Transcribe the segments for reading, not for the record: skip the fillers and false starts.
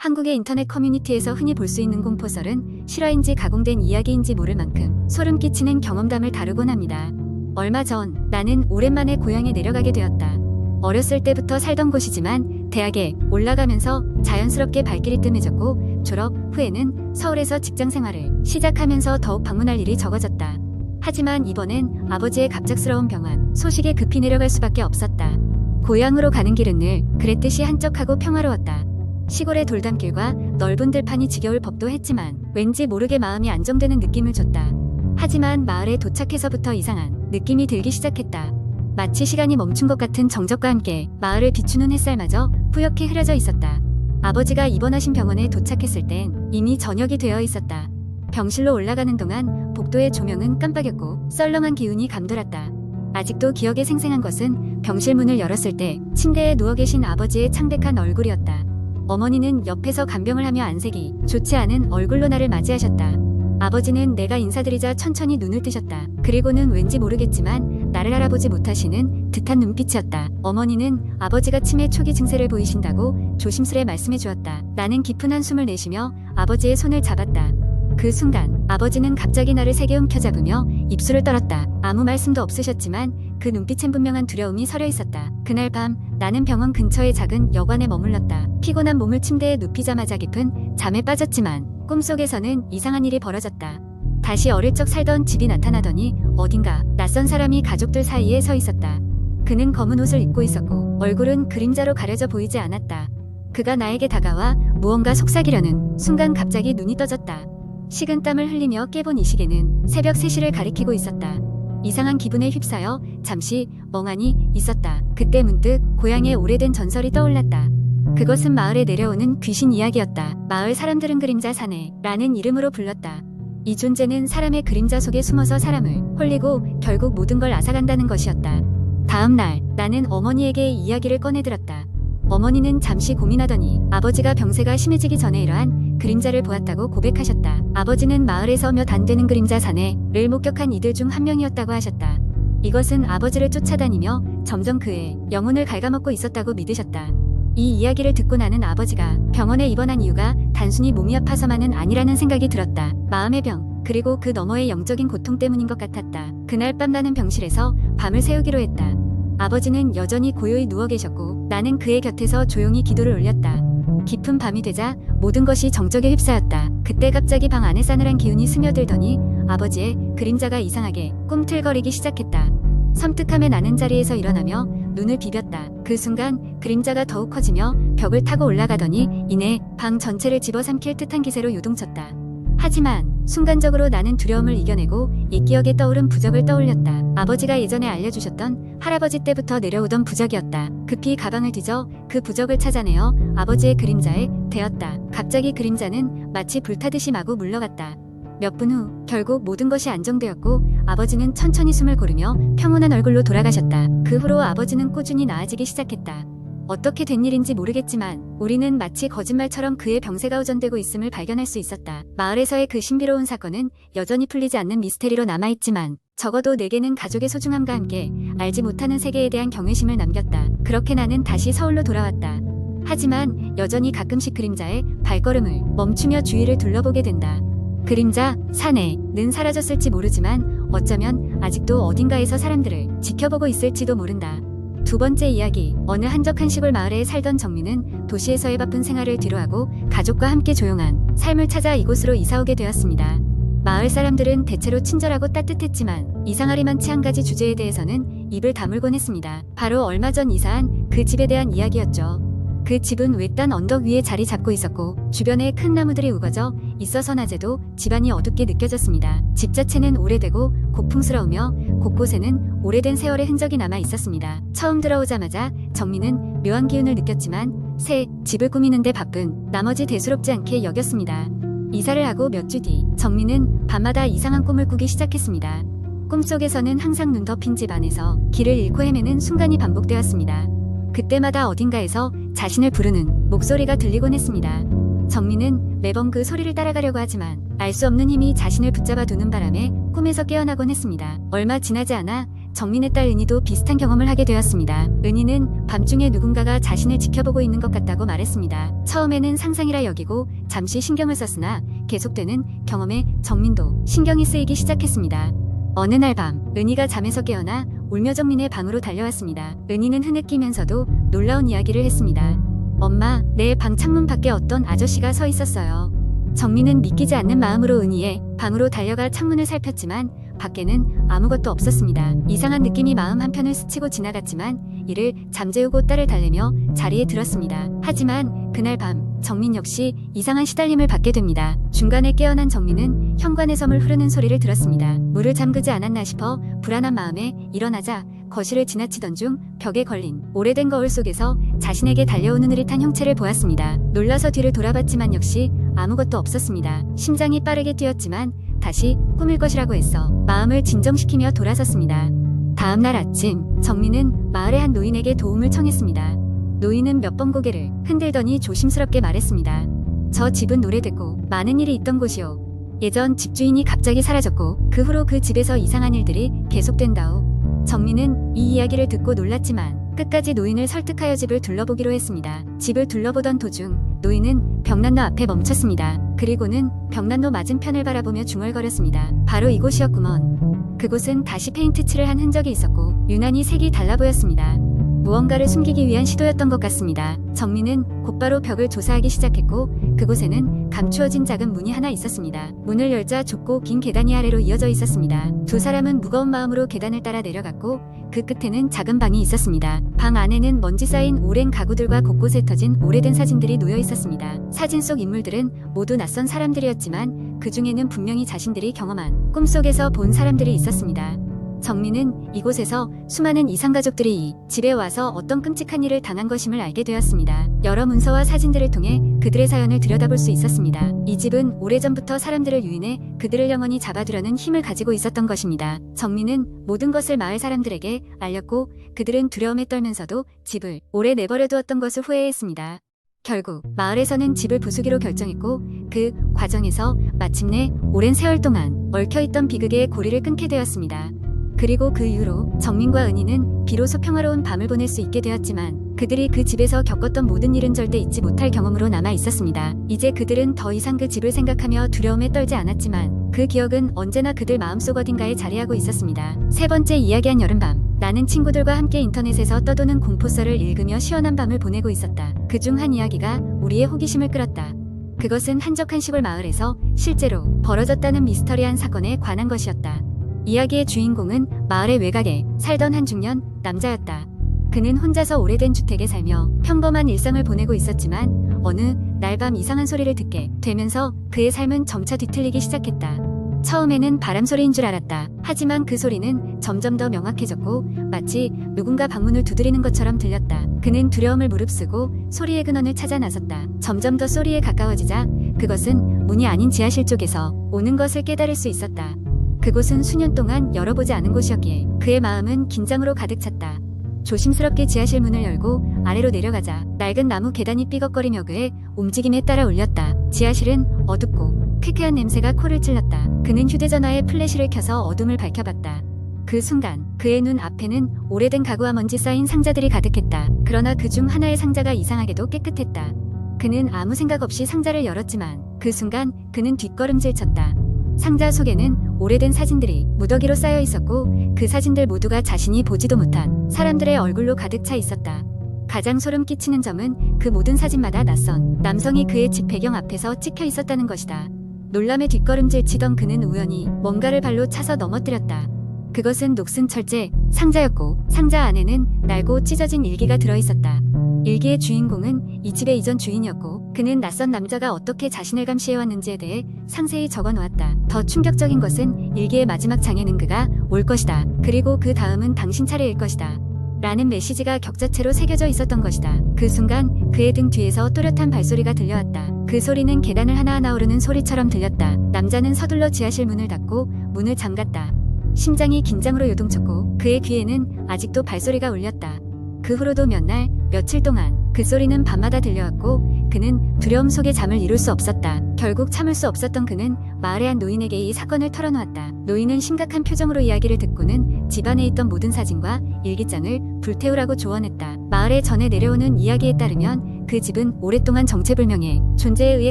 한국의 인터넷 커뮤니티에서 흔히 볼 수 있는 공포설은 실화인지 가공된 이야기인지 모를 만큼 소름 끼치는 경험담을 다루곤 합니다. 얼마 전 나는 오랜만에 고향에 내려가게 되었다. 어렸을 때부터 살던 곳이지만 대학에 올라가면서 자연스럽게 발길이 뜸해졌고 졸업 후에는 서울에서 직장 생활을 시작하면서 더욱 방문할 일이 적어졌다. 하지만 이번엔 아버지의 갑작스러운 병환 소식에 급히 내려갈 수밖에 없었다. 고향으로 가는 길은 늘 그랬듯이 한적하고 평화로웠다. 시골의 돌담길과 넓은 들판이 지겨울 법도 했지만 왠지 모르게 마음이 안정되는 느낌을 줬다. 하지만 마을에 도착해서부터 이상한 느낌이 들기 시작했다. 마치 시간이 멈춘 것 같은 정적과 함께 마을을 비추는 햇살마저 뿌옇게 흐려져 있었다. 아버지가 입원하신 병원에 도착했을 땐 이미 저녁이 되어 있었다. 병실로 올라가는 동안 복도의 조명은 깜빡였고 썰렁한 기운이 감돌았다. 아직도 기억에 생생한 것은 병실 문을 열었을 때 침대에 누워 계신 아버지의 창백한 얼굴이었다. 어머니는 옆에서 간병을 하며 안색이 좋지 않은 얼굴로 나를 맞이하셨다. 아버지는 내가 인사드리자 천천히 눈을 뜨셨다. 그리고는 왠지 모르겠지만 나를 알아보지 못하시는 듯한 눈빛이었다. 어머니는 아버지가 치매 초기 증세를 보이신다고 조심스레 말씀해 주었다. 나는 깊은 한숨을 내쉬며 아버지의 손을 잡았다. 그 순간 아버지는 갑자기 나를 세게 움켜잡으며 입술을 떨었다. 아무 말씀도 없으셨지만 그 눈빛엔 분명한 두려움이 서려 있었다. 그날 밤 나는 병원 근처의 작은 여관에 머물렀다. 피곤한 몸을 침대에 눕히자마자 깊은 잠에 빠졌지만 꿈속에서는 이상한 일이 벌어졌다. 다시 어릴 적 살던 집이 나타나더니 어딘가 낯선 사람이 가족들 사이에 서 있었다. 그는 검은 옷을 입고 있었고 얼굴은 그림자로 가려져 보이지 않았다. 그가 나에게 다가와 무언가 속삭이려는 순간 갑자기 눈이 떠졌다. 식은땀을 흘리며 깨본 이 시계는 새벽 3시를 가리키고 있었다. 이상한 기분에 휩싸여 잠시 멍하니 있었다. 그때 문득 고향의 오래된 전설이 떠올랐다. 그것은 마을에 내려오는 귀신 이야기였다. 마을 사람들은 그림자 사내라는 이름으로 불렀다. 이 존재는 사람의 그림자 속에 숨어서 사람을 홀리고 결국 모든 걸 앗아간다는 것이었다. 다음 날 나는 어머니에게 이 이야기를 꺼내들었다. 어머니는 잠시 고민하더니 아버지가 병세가 심해지기 전에 이러한 그림자를 보았다고 고백하셨다. 아버지는 마을에서 몇 안 되는 그림자 사내를 목격한 이들 중 한 명이었다고 하셨다. 이것은 아버지를 쫓아다니며 점점 그의 영혼을 갉아먹고 있었다고 믿으셨다. 이 이야기를 듣고 나는 아버지가 병원에 입원한 이유가 단순히 몸이 아파서만은 아니라는 생각이 들었다. 마음의 병, 그리고 그 너머의 영적인 고통 때문인 것 같았다. 그날 밤 나는 병실에서 밤을 새우기로 했다. 아버지는 여전히 고요히 누워 계셨고 나는 그의 곁에서 조용히 기도를 올렸다. 깊은 밤이 되자 모든 것이 정적에 휩싸였다. 그때 갑자기 방 안에 싸늘한 기운이 스며들더니 아버지의 그림자가 이상하게 꿈틀거리기 시작했다. 섬뜩함에 나는 자리에서 일어나며 눈을 비볐다. 그 순간 그림자가 더욱 커지며 벽을 타고 올라가더니 이내 방 전체를 집어삼킬 듯한 기세로 요동쳤다. 하지만 순간적으로 나는 두려움을 이겨내고 옛 기억에 떠오른 부적을 떠올렸다. 아버지가 예전에 알려주셨던 할아버지 때부터 내려오던 부적이었다. 급히 가방을 뒤져 그 부적을 찾아내어 아버지의 그림자에 대었다. 갑자기 그림자는 마치 불타듯이 마구 물러갔다. 몇 분 후 결국 모든 것이 안정되었고 아버지는 천천히 숨을 고르며 평온한 얼굴로 돌아가셨다. 그 후로 아버지는 꾸준히 나아지기 시작했다. 어떻게 된 일인지 모르겠지만 우리는 마치 거짓말처럼 그의 병세가 호전되고 있음을 발견할 수 있었다. 마을에서의 그 신비로운 사건은 여전히 풀리지 않는 미스테리로 남아있지만 적어도 내게는 가족의 소중함과 함께 알지 못하는 세계에 대한 경외심을 남겼다. 그렇게 나는 다시 서울로 돌아왔다. 하지만 여전히 가끔씩 그림자의 발걸음을 멈추며 주위를 둘러보게 된다. 그림자, 사내는 사라졌을지 모르지만 어쩌면 아직도 어딘가에서 사람들을 지켜보고 있을지도 모른다. 두 번째 이야기. 어느 한적한 시골 마을에 살던 정민은 도시에서의 바쁜 생활을 뒤로하고 가족과 함께 조용한 삶을 찾아 이곳으로 이사오게 되었습니다. 마을 사람들은 대체로 친절하고 따뜻했지만 이상하리만치 한 가지 주제에 대해서는 입을 다물곤 했습니다. 바로 얼마 전 이사한 그 집에 대한 이야기였죠. 그 집은 외딴 언덕 위에 자리 잡고 있었고 주변에 큰 나무들이 우거져 있어서 낮에도 집안이 어둡게 느껴졌습니다. 집 자체는 오래되고 고풍스러우며 곳곳에는 오래된 세월의 흔적이 남아 있었습니다. 처음 들어오자마자 정민은 묘한 기운을 느꼈지만 새 집을 꾸미는데 바쁜 나머지 대수롭지 않게 여겼습니다. 이사를 하고 몇 주 뒤 정민은 밤마다 이상한 꿈을 꾸기 시작했습니다. 꿈속에서는 항상 눈 덮인 집 안에서 길을 잃고 헤매는 순간이 반복되었습니다. 그때마다 어딘가에서 자신을 부르는 목소리가 들리곤 했습니다. 정민은 매번 그 소리를 따라가려고 하지만 알 수 없는 힘이 자신을 붙잡아 두는 바람에 꿈에서 깨어나곤 했습니다. 얼마 지나지 않아 정민의 딸 은희도 비슷한 경험을 하게 되었습니다. 은희는 밤중에 누군가가 자신을 지켜보고 있는 것 같다고 말했습니다. 처음에는 상상이라 여기고 잠시 신경을 썼으나 계속되는 경험에 정민도 신경이 쓰이기 시작했습니다. 어느 날 밤, 은희가 잠에서 깨어나 울며 정민의 방으로 달려왔습니다. 은희는 흐느끼면서도 놀라운 이야기를 했습니다. 엄마, 내 방 창문 밖에 어떤 아저씨가 서 있었어요. 정민은 믿기지 않는 마음으로 은희의 방으로 달려가 창문을 살폈지만 밖에는 아무것도 없었습니다. 이상한 느낌이 마음 한편을 스치고 지나갔지만 이를 잠재우고 딸을 달래며 자리에 들었습니다. 하지만 그날 밤 정민 역시 이상한 시달림을 받게 됩니다. 중간에 깨어난 정민은 현관에서 물 흐르는 소리를 들었습니다. 물을 잠그지 않았나 싶어 불안한 마음에 일어나자 거실을 지나치던 중 벽에 걸린 오래된 거울 속에서 자신에게 달려오는 느릿한 형체를 보았습니다. 놀라서 뒤를 돌아봤지만 역시 아무것도 없었습니다. 심장이 빠르게 뛰었지만 다시 꿈일 것이라고 했어 마음을 진정시키며 돌아섰습니다. 다음날 아침 정민은 마을의 한 노인에게 도움을 청했습니다. 노인은 몇 번 고개를 흔들더니 조심스럽게 말했습니다. 저 집은 오래됐고 많은 일이 있던 곳이오. 예전 집주인이 갑자기 사라졌고 그 후로 그 집에서 이상한 일들이 계속된다오. 정민은 이 이야기를 듣고 놀랐지만 끝까지 노인을 설득하여 집을 둘러보기로 했습니다. 집을 둘러보던 도중 노인은 벽난로 앞에 멈췄습니다. 그리고는 벽난로 맞은편을 바라보며 중얼거렸습니다. 바로 이곳이었구먼. 그곳은 다시 페인트 칠을 한 흔적이 있었고 유난히 색이 달라 보였습니다. 무언가를 숨기기 위한 시도였던 것 같습니다. 정민은 곧바로 벽을 조사하기 시작했고 그곳에는 감추어진 작은 문이 하나 있었습니다. 문을 열자 좁고 긴 계단이 아래로 이어져 있었습니다. 두 사람은 무거운 마음으로 계단을 따라 내려갔고 그 끝에는 작은 방이 있었습니다. 방 안에는 먼지 쌓인 오랜 가구들과 곳곳에 터진 오래된 사진들이 놓여 있었습니다. 사진 속 인물들은 모두 낯선 사람들이었지만 그 중에는 분명히 자신들이 경험한 꿈속에서 본 사람들이 있었습니다. 정민은 이곳에서 수많은 이상가족들이 이 집에 와서 어떤 끔찍한 일을 당한 것임을 알게 되었습니다. 여러 문서와 사진들을 통해 그들의 사연을 들여다볼 수 있었습니다. 이 집은 오래전부터 사람들을 유인해 그들을 영원히 잡아두려는 힘을 가지고 있었던 것입니다. 정민은 모든 것을 마을 사람들에게 알렸고 그들은 두려움에 떨면서도 집을 오래 내버려 두었던 것을 후회했습니다. 결국 마을에서는 집을 부수기로 결정했고 그 과정에서 마침내 오랜 세월 동안 얽혀있던 비극의 고리를 끊게 되었습니다. 그리고 그 이후로 정민과 은희는 비로소 평화로운 밤을 보낼 수 있게 되었지만 그들이 그 집에서 겪었던 모든 일은 절대 잊지 못할 경험으로 남아 있었습니다. 이제 그들은 더 이상 그 집을 생각하며 두려움에 떨지 않았지만 그 기억은 언제나 그들 마음속 어딘가에 자리하고 있었습니다. 세 번째 이야기한 여름밤. 나는 친구들과 함께 인터넷에서 떠도는 공포썰을 읽으며 시원한 밤을 보내고 있었다. 그중 한 이야기가 우리의 호기심을 끌었다. 그것은 한적한 시골 마을에서 실제로 벌어졌다는 미스터리한 사건에 관한 것이었다. 이야기의 주인공은 마을의 외곽에 살던 한 중년 남자였다. 그는 혼자서 오래된 주택에 살며 평범한 일상을 보내고 있었지만 어느 날 밤 이상한 소리를 듣게 되면서 그의 삶은 점차 뒤틀리기 시작했다. 처음에는 바람소리인 줄 알았다. 하지만 그 소리는 점점 더 명확해졌고 마치 누군가 방문을 두드리는 것처럼 들렸다. 그는 두려움을 무릅쓰고 소리의 근원을 찾아 나섰다. 점점 더 소리에 가까워지자 그것은 문이 아닌 지하실 쪽에서 오는 것을 깨달을 수 있었다. 그곳은 수년 동안 열어보지 않은 곳이었기에 그의 마음은 긴장으로 가득 찼다. 조심스럽게 지하실 문을 열고 아래로 내려가자 낡은 나무 계단이 삐걱거리며 그의 움직임에 따라 울렸다. 지하실은 어둡고 쾌쾌한 냄새가 코를 찔렀다. 그는 휴대전화에 플래시를 켜서 어둠을 밝혀봤다. 그 순간 그의 눈 앞에는 오래된 가구와 먼지 쌓인 상자들이 가득했다. 그러나 그 중 하나의 상자가 이상하게도 깨끗했다. 그는 아무 생각 없이 상자를 열었지만 그 순간 그는 뒷걸음질 쳤다. 상자 속에는 오래된 사진들이 무더기로 쌓여 있었고 그 사진들 모두가 자신이 보지도 못한 사람들의 얼굴로 가득 차 있었다. 가장 소름 끼치는 점은 그 모든 사진마다 낯선 남성이 그의 집 배경 앞에서 찍혀 있었다는 것이다. 놀람에 뒷걸음질 치던 그는 우연히 뭔가를 발로 차서 넘어뜨렸다. 그것은 녹슨 철제 상자였고 상자 안에는 낡고 찢어진 일기가 들어있었다. 일기의 주인공은 이 집의 이전 주인이었고 그는 낯선 남자가 어떻게 자신을 감시해왔는지에 대해 상세히 적어놓았다. 더 충격적인 것은 일기의 마지막 장에는 그가 올 것이다. 그리고 그 다음은 당신 차례일 것이다. 라는 메시지가 격자체로 새겨져 있었던 것이다. 그 순간 그의 등 뒤에서 또렷한 발소리가 들려왔다. 그 소리는 계단을 하나하나 오르는 소리처럼 들렸다. 남자는 서둘러 지하실 문을 닫고 문을 잠갔다. 심장이 긴장으로 요동쳤고 그의 귀에는 아직도 발소리가 울렸다. 그 후로도 몇 날, 며칠 동안 그 소리는 밤마다 들려왔고 그는 두려움 속에 잠을 이룰 수 없었다. 결국 참을 수 없었던 그는 마을의 한 노인에게 이 사건을 털어놓았다. 노인은 심각한 표정으로 이야기를 듣고는 집안에 있던 모든 사진과 일기장을 불태우라고 조언했다. 마을에 전해 내려오는 이야기에 따르면 그 집은 오랫동안 정체불명의 존재에 의해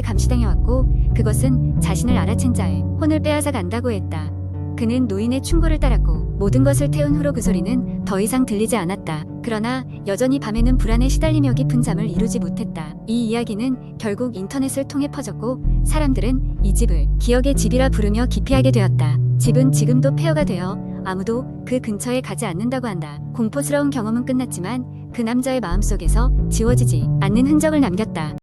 감시당해왔고 그것은 자신을 알아챈 자의 혼을 빼앗아 간다고 했다. 그는 노인의 충고를 따랐고 모든 것을 태운 후로 그 소리는 더 이상 들리지 않았다. 그러나 여전히 밤에는 불안에 시달리며 깊은 잠을 이루지 못했다. 이 이야기는 결국 인터넷을 통해 퍼졌고 사람들은 이 집을 기억의 집이라 부르며 기피하게 되었다. 집은 지금도 폐허가 되어 아무도 그 근처에 가지 않는다고 한다. 공포스러운 경험은 끝났지만 그 남자의 마음속에서 지워지지 않는 흔적을 남겼다.